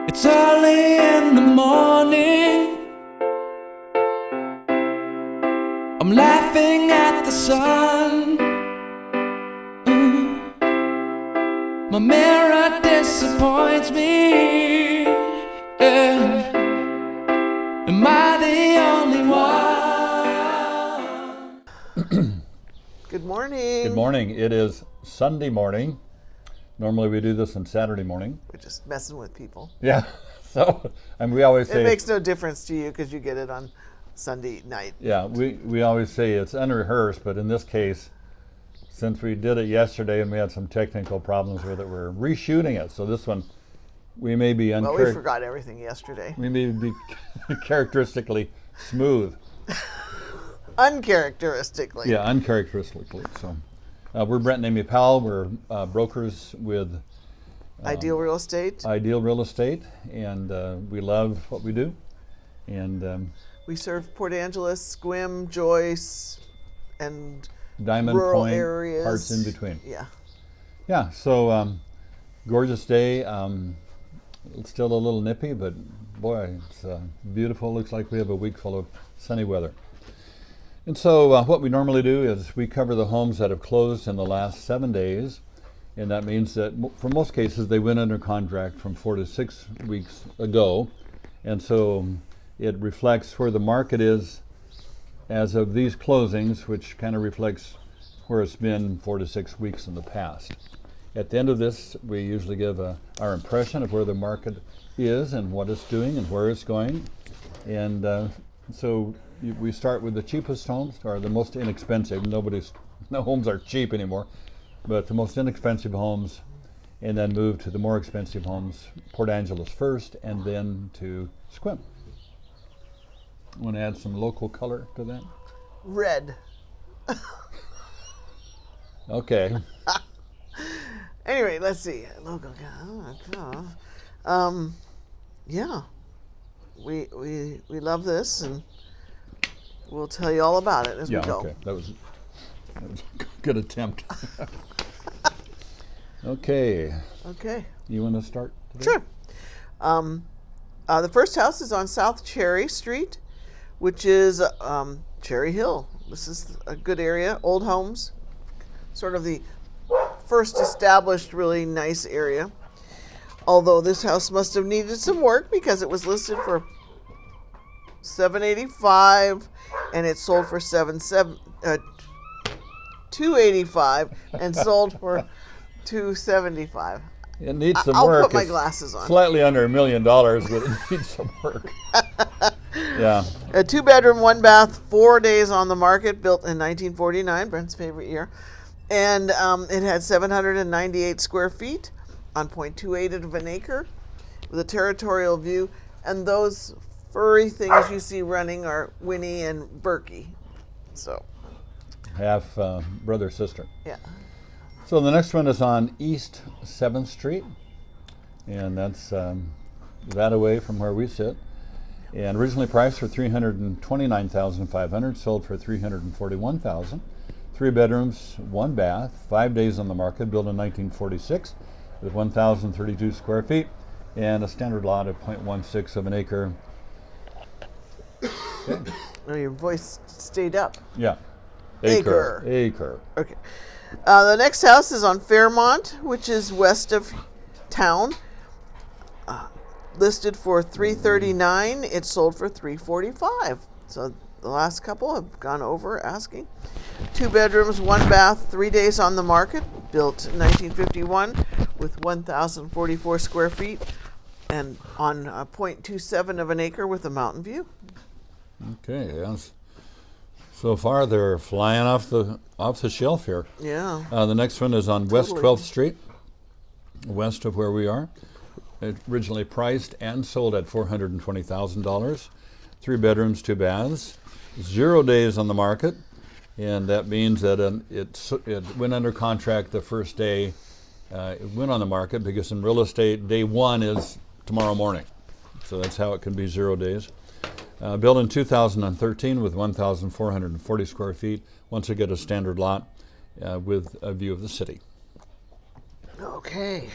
It's early in the morning. I'm laughing at the sun. My mirror disappoints me. Yeah. Am I the only one? Good morning. Good morning. It is Sunday morning. Normally we do this on Saturday morning. We're just messing with people. Yeah. So, and we always say It makes no difference to you because you get it on Sunday night. yeah, we always say it's unrehearsed, but in this case, since we did it yesterday and we had some technical problems with it, we're reshooting it. So this one, we may be Well, we forgot everything yesterday. we may be characteristically smooth. Uncharacteristically. Yeah, uncharacteristically. So, we're Brent and Amy Powell. We're brokers with Ideal Real Estate. Ideal Real Estate, and we love what we do. And We serve Port Angeles, Squim, Joyce, and Diamond rural Point, areas. parts in between. Yeah. Yeah, so gorgeous day. It's still a little nippy, but boy, it's beautiful. Looks like we have a week full of sunny weather. And so what we normally do is we cover the homes that have closed in the last 7 days. And that means that for most cases, they went under contract from 4 to 6 weeks ago. And so it reflects where the market is as of these closings, which kind of reflects where it's been 4 to 6 weeks in the past. At the end of this, we usually give our impression of where the market is and what it's doing and where it's going. And so we start with the cheapest homes, or the most inexpensive. No homes are cheap anymore, but the most inexpensive homes, and then move to the more expensive homes, Port Angeles first, and then to Squim. Want to add some local color to that? Red. Okay. Anyway, let's see. Logo. Yeah. We love this, and we'll tell you all about it as we go. Okay. That was a good attempt. Okay. Okay. You want to start today? Sure. The first house is on South Cherry Street, which is Cherry Hill. This is a good area. Old homes, sort of the first established really nice area. Although this house must have needed some work because it was listed for $785 and it sold for $285 and sold for $275. It needs some I'll work. put my It's glasses on. Slightly under $1 million, but it needs some work. Yeah. A 2-bedroom, 1-bath, 4 days on the market, built in 1949, Brent's favorite year. And it had 798 square feet on 0.28 of an acre with a territorial view. And those furry things you see running are Winnie and Berkey. So, Half brother, sister. yeah. So the next one is on East 7th Street, and that's that away from where we sit. And originally priced for $329,500, sold for $341,000. 3 bedrooms, 1 bath, 5 days on the market, built in 1946, with 1,032 square feet, and a standard lot of 0.16 of an acre. Okay. Oh, your voice stayed up. Yeah. Acre. Acre. Okay. The next house is on Fairmont, which is west of town. Listed for $339. It sold for $345. So the last couple have gone over asking. 2 bedrooms, 1 bath, 3 days on the market. Built in 1951 with 1,044 square feet and on 0.27 of an acre with a mountain view. Okay, yes. So far, they're flying off the shelf here. Yeah. The next one is on West Totally. 12th Street, west of where we are. It originally priced and sold at $420,000. 3 bedrooms, 2 baths. 0 days on the market, and that means that it went under contract the first day it went on the market, because in real estate, day 1 is tomorrow morning. So that's how it can be 0 days. Built in 2013 with 1,440 square feet. Once again, a standard lot with a view of the city. Okay.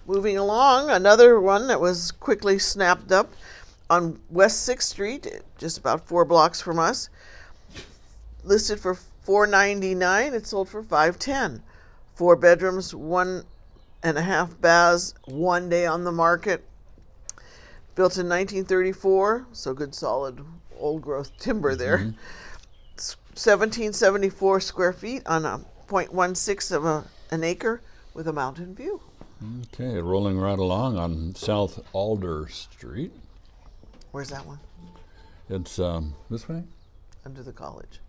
Moving along, another one that was quickly snapped up on West 6th Street, just about 4 blocks from us. Listed for $499, it sold for $510. 4 bedrooms, 1.5 baths, 1 day on the market. Built in 1934, so good solid old growth timber there. 1774 square feet on a 0.16 of an acre with a mountain view. Okay, rolling right along on South Alder Street. Where's that one? It's this way? Under the college.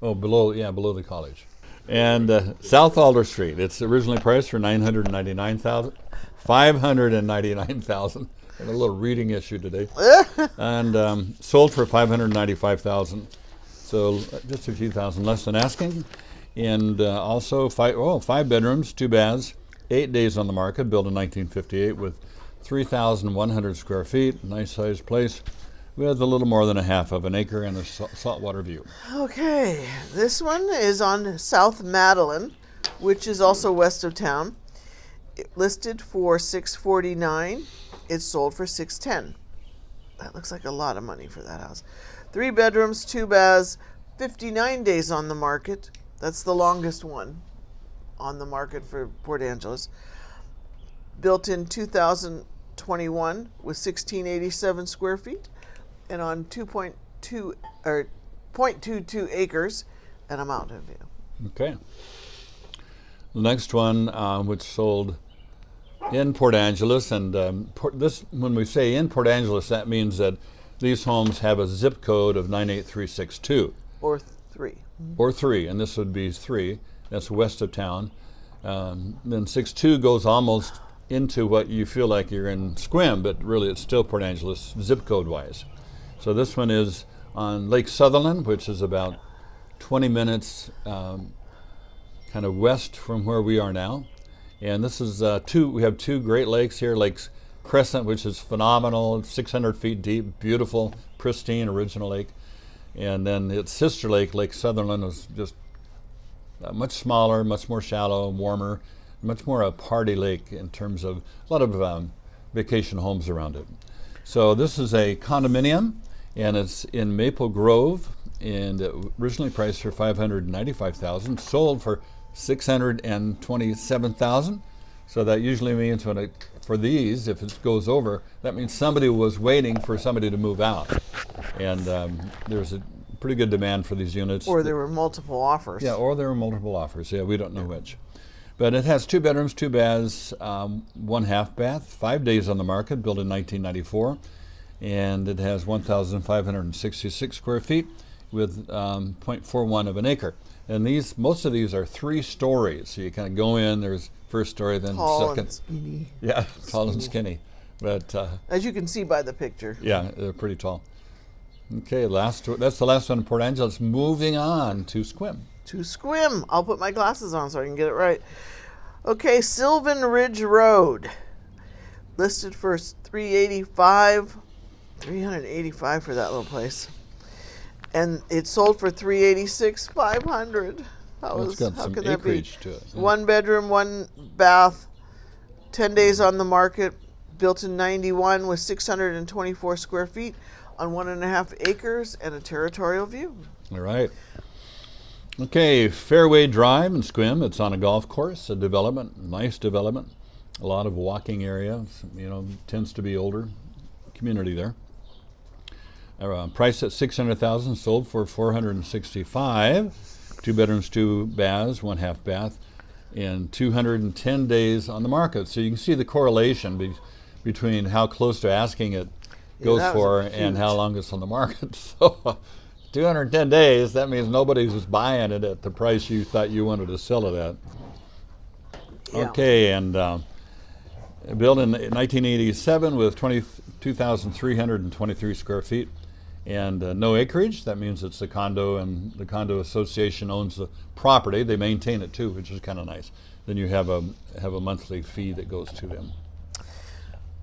Oh, below the college. And South Alder Street, it's originally priced for $599,000. Had a little reading issue today. And sold for $595,000. So just a few thousand less than asking. And also 5 bedrooms, 2 baths, 8 days on the market, built in 1958 with 3,100 square feet, nice sized place with a little more than a half of an acre and a saltwater view. Okay, this one is on South Madeline, which is also west of town. It listed for $649. It sold for $610. That looks like a lot of money for that house. 3 bedrooms, 2 baths, 59 days on the market. That's the longest one on the market for Port Angeles. Built in 2021 with 1,687 square feet and on 0.22 acres and a mountain view. Okay. The next one, which sold in Port Angeles, and this, when we say in Port Angeles, that means that these homes have a zip code of 98362. Or 3. Or 3, and this would be 3. That's west of town. Then 62 goes almost into what you feel like you're in Squim, but really it's still Port Angeles zip code wise. So this one is on Lake Sutherland, which is about 20 minutes kind of west from where we are now. And this is we have 2 great lakes here. Lake Crescent, which is phenomenal, it's 600 feet deep, beautiful, pristine, original lake. And then its sister lake, Lake Sutherland, is just much smaller, much more shallow, warmer, much more a party lake in terms of a lot of vacation homes around it. So this is a condominium, and it's in Maple Grove, and originally priced for $595,000, sold for $627,000. So that usually means for these, if it goes over, that means somebody was waiting for somebody to move out, and there's a pretty good demand for these units. Or there were multiple offers. Yeah, or there were multiple offers. Yeah, we don't know which. But it has 2 bedrooms, 2 baths, 1 half bath, 5 days on the market, built in 1994. And it has 1,566 square feet with 0.41 of an acre. And most of these are 3 stories. So you kind of go in, there's first story, then tall second. And skinny. Yeah, tall and skinny. But as you can see by the picture. yeah, they're pretty tall. Okay, that's the last one in Port Angeles. Moving on to Squim. To Squim. I'll put my glasses on so I can get it right. Okay, Sylvan Ridge Road. Listed for $385 for that little place. And it sold for $386,500. It's got how some can that be? acreage to it. Yeah. 1 bedroom, 1 bath, 10 days on the market, built in 91 with 624 square feet on 1.5 acres and a territorial view. All right. Okay, Fairway Drive in Squim. It's on a golf course, a development, nice development. A lot of walking area, tends to be older community there. Priced at $600,000, sold for $465,000. 2 bedrooms, 2 baths, 1 half bath, and 210 days on the market. So you can see the correlation between how close to asking it goes for and how long it's on the market. So 210 days, that means nobody was buying it at the price you thought you wanted to sell it at. Yeah. Okay, and built in 1987 with 22,323 square feet and no acreage. That means it's a condo, and the condo association owns the property. They maintain it too, which is kind of nice. Then you have a monthly fee that goes to them.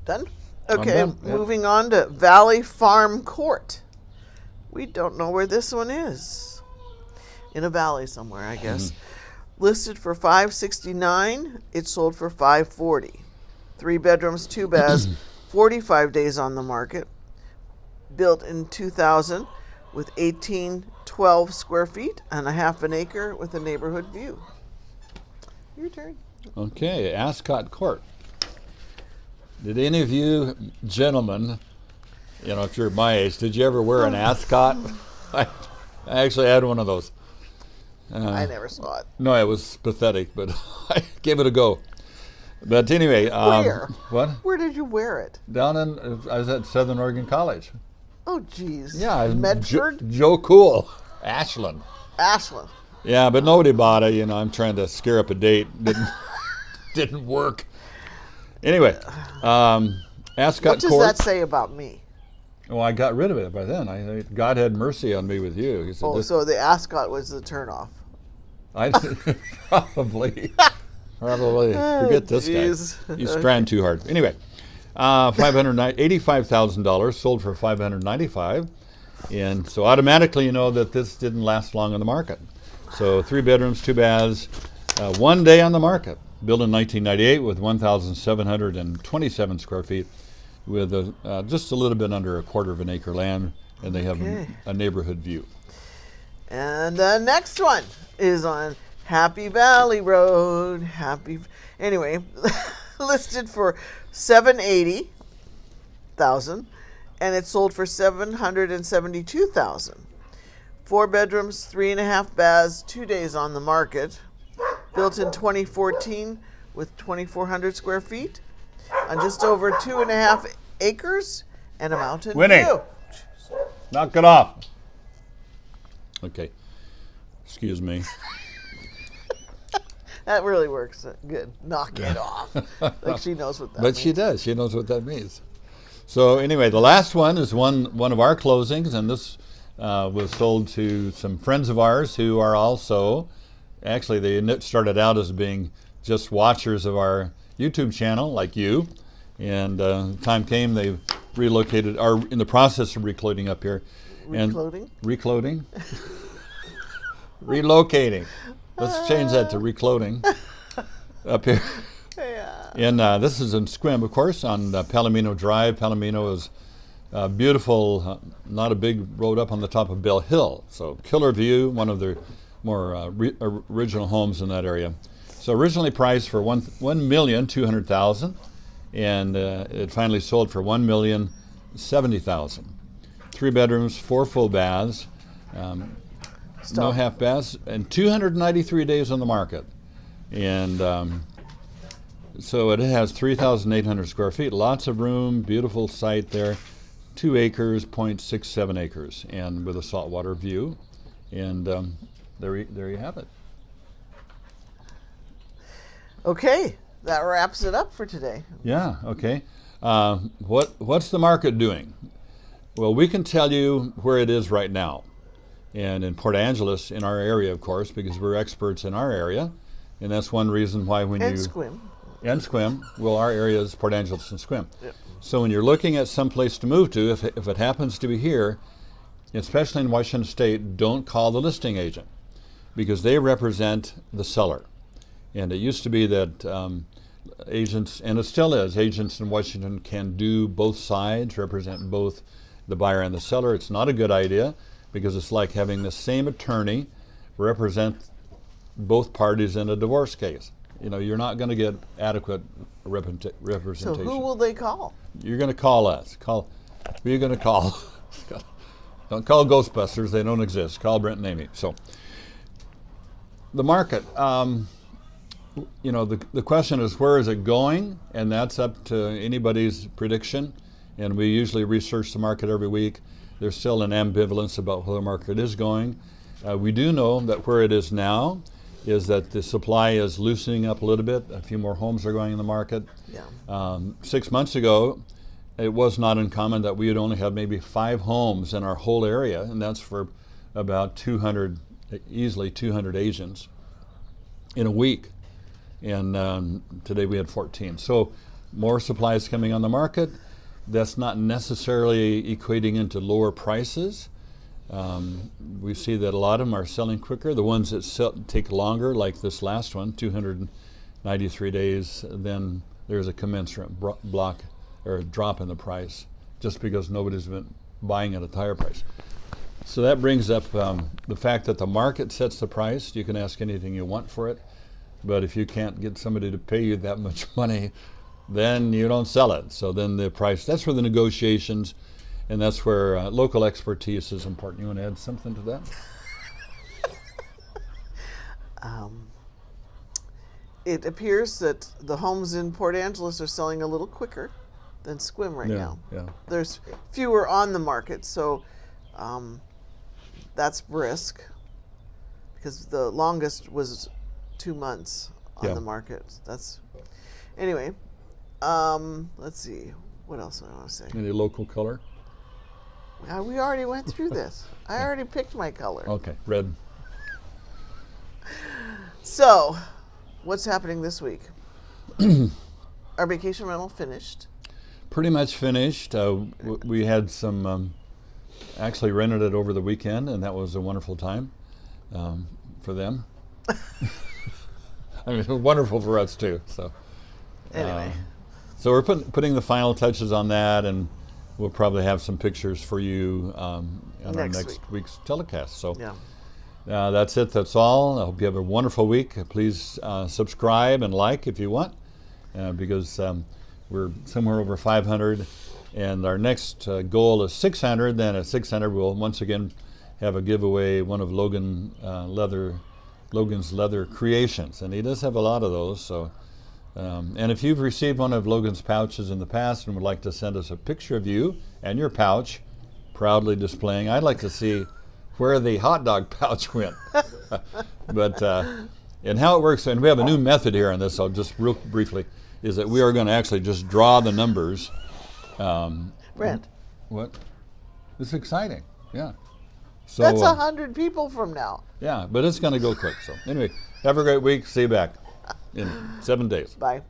Done? Okay, done. Yeah. moving on to Valley Farm Court. We don't know where this one is. In a valley somewhere, I guess. Listed for $569. It sold for $540. 3 bedrooms, 2 baths, 45 days on the market. Built in 2000 with 1812 square feet and a half an acre with a neighborhood view. Your turn. Okay, Ascot Court. Did any of you gentlemen, if you're my age, did you ever wear an ascot? I actually had one of those. I never saw it. No, it was pathetic, but I gave it a go. But anyway, Where? What? Where did you wear it? I was at Southern Oregon College. Oh, geez. Yeah, Medford? Joe Cool, Ashland. Ashland. Yeah, but nobody bought it. I'm trying to scare up a date. Didn't work. Anyway, Ascot What does Court. that say about me? Well, I got rid of it by then. God had mercy on me with you. He said, So the Ascot was the turnoff. I probably. Forget this geez. guy. He's trying too hard. Anyway, $85,000 sold for $595, and so automatically you know that this didn't last long on the market. So 3 bedrooms, 2 baths, 1 day on the market. Built in 1998 with 1,727 square feet, with just a little bit under a quarter of an acre land, and they have a neighborhood view. And the next one is on Happy Valley Road. Anyway, listed for $780,000, and it sold for $772,000. 4 bedrooms, 3.5 baths, 2 days on the market. Built in 2014 with 2,400 square feet on just over 2.5 acres and a mountain view. Knock it off. Okay. Excuse me. That really works good. Knock it off. Like she knows what that means. But she does. She knows what that means. So anyway, the last one is one of our closings, and this was sold to some friends of ours who are also, actually they started out as being just watchers of our YouTube channel, like you, and time came they relocated, are in the process of reclothing up here. Reclothing? Reclothing? Relocating. Let's change that to reclothing up here. Yeah. And this is in Squim, of course, on Palomino Drive. Palomino is beautiful, not a big road up on the top of Bell Hill. So killer view, one of the more original homes in that area. So originally priced for $1,200,000, and it finally sold for $1,070,000. 3 bedrooms, 4 full baths. No half baths, and 293 days on the market. And so it has 3,800 square feet, lots of room, beautiful site there, 2 acres, 0.67 acres, and with a saltwater view. And there you have it. Okay, that wraps it up for today. Yeah, okay. What's the market doing? Well, we can tell you where it is right now. And in Port Angeles, in our area, of course, because we're experts in our area. And that's one reason why when And you... Squim. And Squim. Well, our area is Port Angeles and Squim. Yep. So when you're looking at some place to move to, if it happens to be here, especially in Washington State, don't call the listing agent, because they represent the seller. And it used to be that agents, and it still is, agents in Washington can do both sides, represent both the buyer and the seller. It's not a good idea, because it's like having the same attorney represent both parties in a divorce case. You're not going to get adequate representation. So who will they call? You're going to call us. Who are you going to call? Don't call Ghostbusters. They don't exist. Call Brent and Amy. So the market, the question is, where is it going? And that's up to anybody's prediction. And we usually research the market every week. There's still an ambivalence about where the market is going. We do know that where it is now is that the supply is loosening up a little bit. A few more homes are going in the market. Yeah. 6 months ago, it was not uncommon that we would only have maybe 5 homes in our whole area, and that's for about easily 200 agents in a week. And today we had 14. So more supply is coming on the market. That's not necessarily equating into lower prices. We see that a lot of them are selling quicker. The ones that take longer, like this last one, 293 days, then there's a commensurate block or a drop in the price just because nobody's been buying at a higher price. So that brings up the fact that the market sets the price. You can ask anything you want for it, but if you can't get somebody to pay you that much money, then you don't sell it. So then the price, that's where the negotiations, and that's where local expertise is important. You want to add something to that? It appears that the homes in Port Angeles are selling a little quicker than Squim right now. Yeah. There's fewer on the market, so that's brisk, because the longest was 2 months on the market. That's anyway. Let's see. What else do I want to say? Any local color? We already went through this. I already picked my color. Okay, red. So, what's happening this week? Our vacation rental finished. Pretty much finished. We had some, actually rented it over the weekend, and that was a wonderful time for them. I mean, it was wonderful for us too. So Anyway. So we're putting the final touches on that, and we'll probably have some pictures for you on our next week's telecast. So that's it. That's all. I hope you have a wonderful week. Please subscribe and like if you want, because we're somewhere over 500, and our next goal is 600. Then at 600, we'll once again have a giveaway, one of Logan's leather creations, and he does have a lot of those. So. And if you've received one of Logan's pouches in the past and would like to send us a picture of you and your pouch proudly displaying, I'd like to see where the hot dog pouch went. But and how it works, and we have a new method here on this, I'll just real briefly, is that we are going to actually just draw the numbers. Brent. What? It's exciting, yeah. So, that's 100 people from now. Yeah, but it's going to go quick. So anyway, have a great week. See you back in 7 days. Bye.